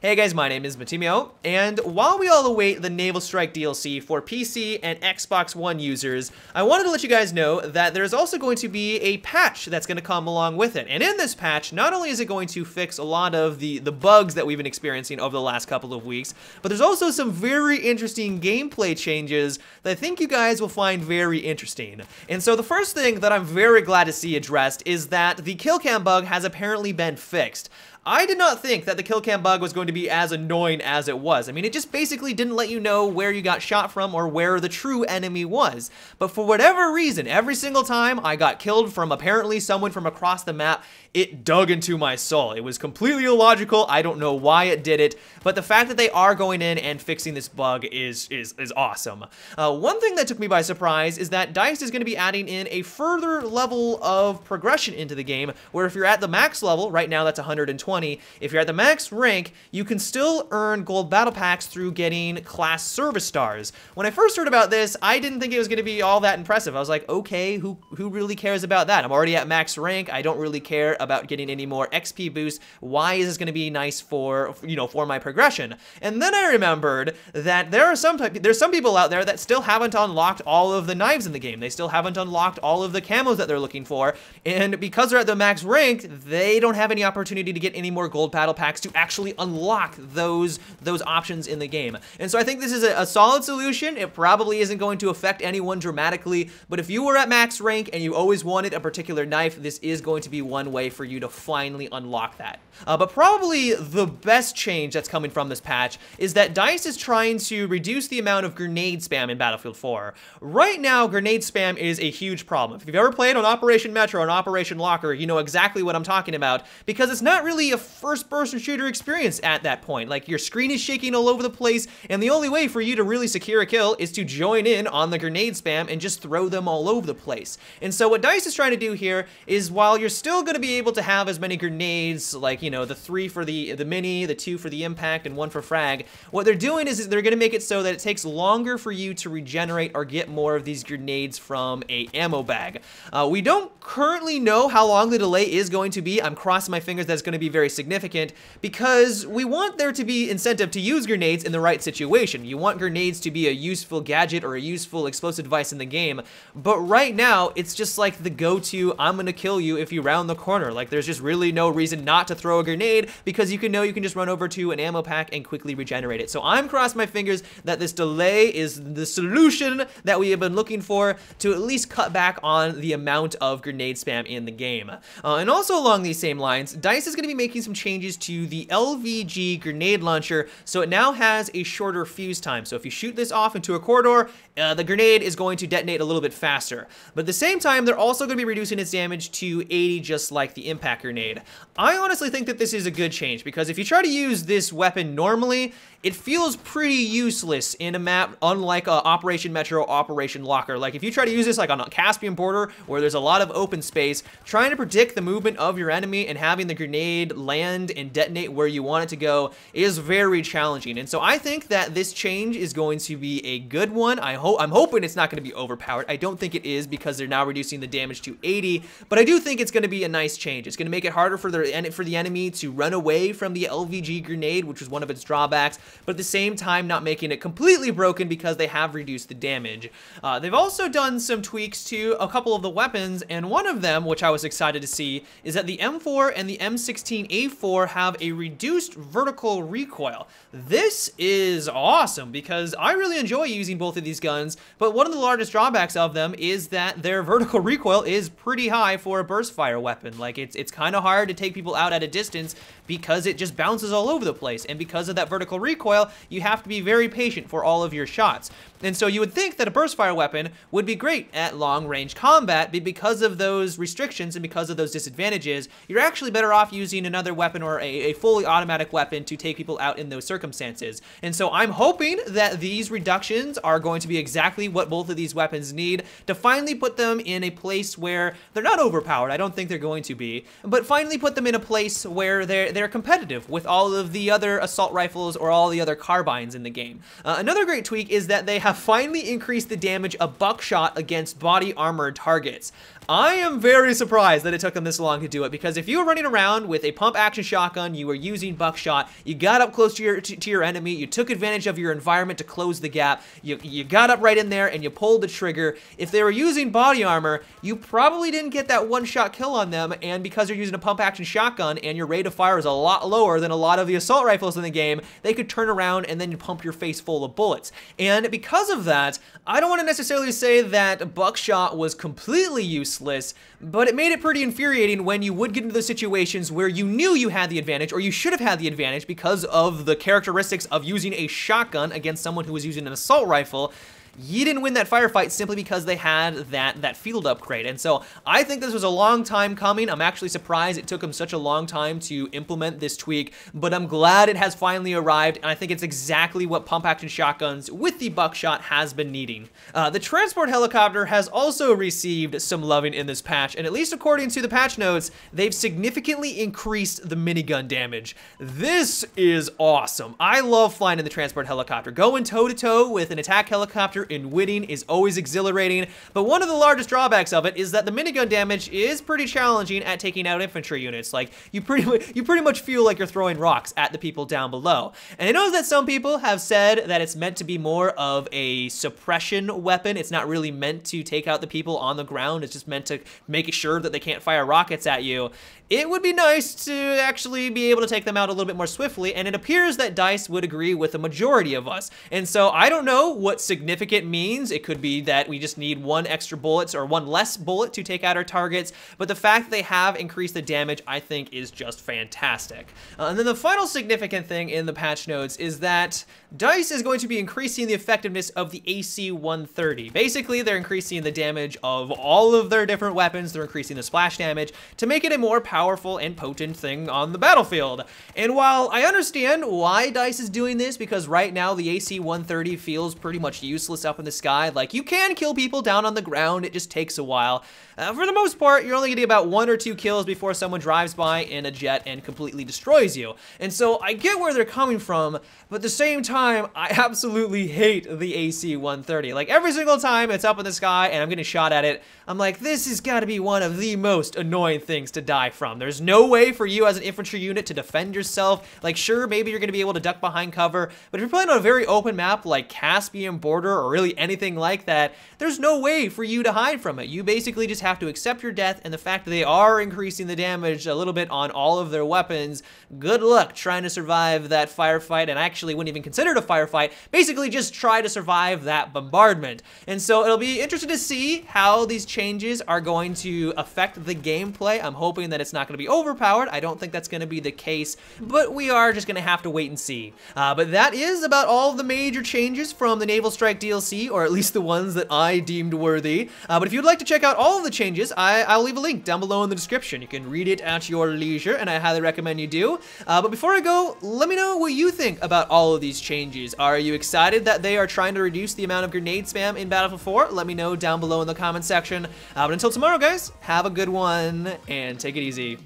Hey guys, my name is Matimio, and while we all await the Naval Strike DLC for PC and Xbox One users, I wanted to let you guys know that there's also going to be a patch that's going to come along with it. And in this patch, not only is it going to fix a lot of the bugs that we've been experiencing over the last couple of weeks, but there's also some very interesting gameplay changes that I think you guys will find very interesting. And so the first thing that I'm very glad to see addressed is that the kill cam bug has apparently been fixed. I did not think that the kill cam bug was going to be as annoying as it was. I mean, it just basically didn't let you know where you got shot from or where the true enemy was. But for whatever reason, every single time I got killed from apparently someone from across the map, it dug into my soul. It was completely illogical. I don't know why it did it, but the fact that they are going in and fixing this bug is awesome. One thing that took me by surprise is that DICE is going to be adding in a further level of progression into the game, where if you're at the max level, right now that's 120, if you're at the max rank, you can still earn gold battle packs through getting class service stars. When I first heard about this, I didn't think it was going to be all that impressive. I was like, okay, who really cares about that? I'm already at max rank. I don't really care about getting any more XP boosts. Why is this going to be nice for my progression? And then I remembered that there's some people out there that still haven't unlocked all of the knives in the game. They still haven't unlocked all of the camos that they're looking for, and because they're at the max rank, they don't have any opportunity to get any more gold battle packs to actually unlock those options in the game. And so I think this is a solid solution. It probably isn't going to affect anyone dramatically, but if you were at max rank and you always wanted a particular knife, this is going to be one way for you to finally unlock that. But probably the best change that's coming from this patch is that DICE is trying to reduce the amount of grenade spam in Battlefield 4. Right now, grenade spam is a huge problem. If you've ever played on Operation Metro or Operation Locker, you know exactly what I'm talking about, because it's not really a first-person shooter experience at that point. Like, your screen is shaking all over the place, and the only way for you to really secure a kill is to join in on the grenade spam and just throw them all over the place. And so what DICE is trying to do here is, while you're still going to be able to have as many grenades, like, you know, the 3 for the mini, the 2 for the impact, and 1 for frag, what they're doing is they're going to make it so that it takes longer for you to regenerate or get more of these grenades from a ammo bag. We don't currently know how long the delay is going to be. I'm crossing my fingers that it's going to be very significant, because we want there to be incentive to use grenades in the right situation. You want grenades to be a useful gadget or a useful explosive device in the game, but right now it's just like the go-to, I'm gonna kill you if you round the corner. Like, there's just really no reason not to throw a grenade, because you can just run over to an ammo pack and quickly regenerate it. So I'm crossing my fingers that this delay is the solution that we have been looking for to at least cut back on the amount of grenade spam in the game. And also along these same lines, DICE is going to be making some changes to the LVG grenade launcher, so it now has a shorter fuse time. So if you shoot this off into a corridor, the grenade is going to detonate a little bit faster. But at the same time, they're also going to be reducing its damage to 80, just like the impact grenade. I honestly think that this is a good change, because if you try to use this weapon normally, it feels pretty useless in a map unlike Operation Metro, Operation Locker. Like, if you try to use this like on a Caspian border where there's a lot of open space, trying to predict the movement of your enemy and having the grenade land and detonate where you want it to go is very challenging. And so I think that this change is going to be a good one. I'm hoping it's not going to be overpowered. I don't think it is, because they're now reducing the damage to 80, but I do think it's going to be a nice change. It's going to make it harder for the enemy to run away from the LVG grenade, which was one of its drawbacks, but at the same time not making it completely broken, because they have reduced the damage. They've also done some tweaks to a couple of the weapons, and one of them, which I was excited to see, is that the M4 and the M16A4 have a reduced vertical recoil. This is awesome, because I really enjoy using both of these guns, but one of the largest drawbacks of them is that their vertical recoil is pretty high for a burst fire weapon. Like, it's kind of hard to take people out at a distance because it just bounces all over the place, and because of that vertical recoil, you have to be very patient for all of your shots. And so you would think that a burst fire weapon would be great at long range combat, but because of those restrictions and because of those disadvantages, you're actually better off using another weapon or a fully automatic weapon to take people out in those circumstances. And so I'm hoping that these reductions are going to be exactly what both of these weapons need to finally put them in a place where they're not overpowered. I don't think they're going to be. be, but finally put them in a place where they're competitive with all of the other assault rifles or all the other carbines in the game. Another great tweak is that they have finally increased the damage of buckshot against body armored targets. I am very surprised that it took them this long to do it, because if you were running around with a pump action shotgun, you were using buckshot, you got up close to your enemy, you took advantage of your environment to close the gap, you got up right in there and you pulled the trigger. If they were using body armor, you probably didn't get that one-shot kill on them, and because you're using a pump action shotgun and your rate of fire is a lot lower than a lot of the assault rifles in the game, they could turn around and then you pump your face full of bullets. And because of that, I don't want to necessarily say that buckshot was completely useless, but it made it pretty infuriating when you would get into those situations where you knew you had the advantage, or you should have had the advantage because of the characteristics of using a shotgun against someone who was using an assault rifle. You didn't win that firefight simply because they had that field upgrade. And so I think this was a long time coming. I'm actually surprised it took them such a long time to implement this tweak, but I'm glad it has finally arrived, and I think it's exactly what pump action shotguns with the buckshot has been needing. The transport helicopter has also received some loving in this patch, and at least according to the patch notes, they've significantly increased the minigun damage. This is awesome. I love flying in the transport helicopter. Going toe-to-toe with an attack helicopter in winning is always exhilarating, but one of the largest drawbacks of it is that the minigun damage is pretty challenging at taking out infantry units. Like, you pretty much feel like you're throwing rocks at the people down below. And I know that some people have said that it's meant to be more of a suppression weapon. It's not really meant to take out the people on the ground. It's just meant to make sure that they can't fire rockets at you. It would be nice to actually be able to take them out a little bit more swiftly, and it appears that DICE would agree with the majority of us. And so I don't know what significant means. It could be that we just need one extra bullet or one less bullet to take out our targets, but the fact that they have increased the damage, I think, is just fantastic. And then the final significant thing in the patch notes is that DICE is going to be increasing the effectiveness of the AC-130. Basically, they're increasing the damage of all of their different weapons. They're increasing the splash damage to make it a more powerful and potent thing on the battlefield. And while I understand why DICE is doing this, because right now the AC-130 feels pretty much useless up in the sky. Like, you can kill people down on the ground, it just takes a while. For the most part, you're only getting about 1 or 2 kills before someone drives by in a jet and completely destroys you. And so I get where they're coming from, but at the same time, I absolutely hate the AC-130. Like, every single time it's up in the sky and I'm getting shot at it, I'm like, this has got to be one of the most annoying things to die from. There's no way for you as an infantry unit to defend yourself. Like, sure, maybe you're going to be able to duck behind cover, but if you're playing on a very open map like Caspian Border or really anything like that, there's no way for you to hide from it. You basically just have to accept your death, and the fact that they are increasing the damage a little bit on all of their weapons, good luck trying to survive that firefight, and I actually wouldn't even consider it a firefight. Basically, just try to survive that bombardment. And so it'll be interesting to see how these changes are going to affect the gameplay. I'm hoping that it's not going to be overpowered. I don't think that's going to be the case, but we are just going to have to wait and see. But that is about all of the major changes from the Naval Strike DLC, or at least the ones that I deemed worthy. But if you'd like to check out all of the changes, I'll leave a link down below in the description. You can read it at your leisure, and I highly recommend you do. But before I go, let me know what you think about all of these changes. Are you excited that they are trying to reduce the amount of grenade spam in Battlefield 4? Let me know down below in the comment section. But until tomorrow, guys, have a good one, and take it easy.